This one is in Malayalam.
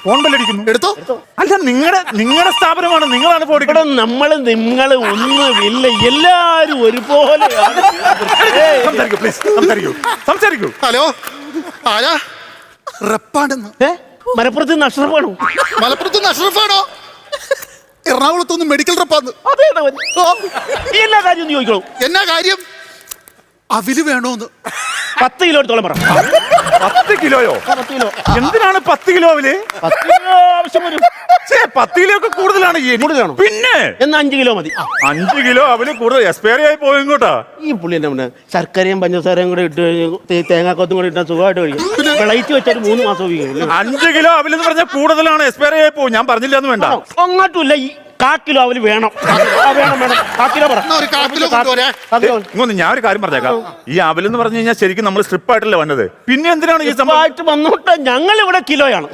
ഫോൺ ബെല്ലടിക്കുന്നു. എടുത്തോ. അല്ല, നിങ്ങളുടെ സ്ഥാപനമാണ്, നിങ്ങളാണ് ഫോൺ ഇവിടെ നിങ്ങള് ഒന്നുമില്ല, എല്ലാരും ഒരുപോലെയാണ്. സംസാരിക്കൂ, പ്ലീസ് സംസാരിക്കൂ. ഹലോ, ആരാ? റെപ്പാണെന്ന്. മലപ്പുറത്ത് അഷ്റഫാണോ? മലപ്പുറത്ത് അഷ്റഫാണോ? എറണാകുളത്തൊന്ന് മെഡിക്കൽ റെപ്പാന്ന്. എല്ലാ കാര്യം ചോദിക്കണോ? എന്നാ കാര്യം? അവില് വേണോന്ന്. 10 കിലോ എടുത്തോളം പറ. 10 കിലോയോ? 10 കിലോ. എന്തിനാണ് 10 കിലോ അവില്? 10 കിലോ ആവശ്യം വരും. 10 കിലോ ഒക്കെ കൂടുതലാണ്. കൂടുതലാണോ? പിന്നെ എന്നാ 5 കിലോ മതി. 5 കിലോ അവല് കൂടുതൽ എക്സ്പയറി ആയി പോയി ഇങ്ങോട്ടാ. ഈ പുള്ളി എന്നെ മുന്നേ ശർക്കരയും പഞ്ചസാരയും കൂടെ ഇട്ട് തേങ്ങാക്കൊത്തും കൂടെ ഇട്ടാൽ സുഖമായിട്ട് കഴിക്കും. വിളയിച്ച് വെച്ചാൽ 3 മാസം ഉപയോഗിക്കും. 5 കിലോ അവലെന്ന് പറഞ്ഞാൽ കൂടുതലാണ്, എക്സ്പയറി ആയി പോകും. ഞാൻ പറഞ്ഞില്ല എന്ന് വേണ്ട. അങ്ങോട്ടുമില്ല, ഈ 1/4 കിലോ അവല് വേണം. വേണം 1/4 കിലോ പറ. ഒരു 1/4 കിലോ കൊണ്ടുവരാ. ഇങ്ങോട്ട് ഞാൻ ഒരു കാര്യം പറഞ്ഞേക്കാം. ഈ അവലെന്ന് പറഞ്ഞു കഴിഞ്ഞാൽ ശരിക്കും നമ്മൾ സ്ട്രിപ്പ് ആയിട്ടല്ലേ വന്നത്. പിന്നെ എന്തിനാണ് ഈ സംഭവം? വന്നോട്ടെ, ഞങ്ങൾ ഇവിടെ കിലോയാണ്.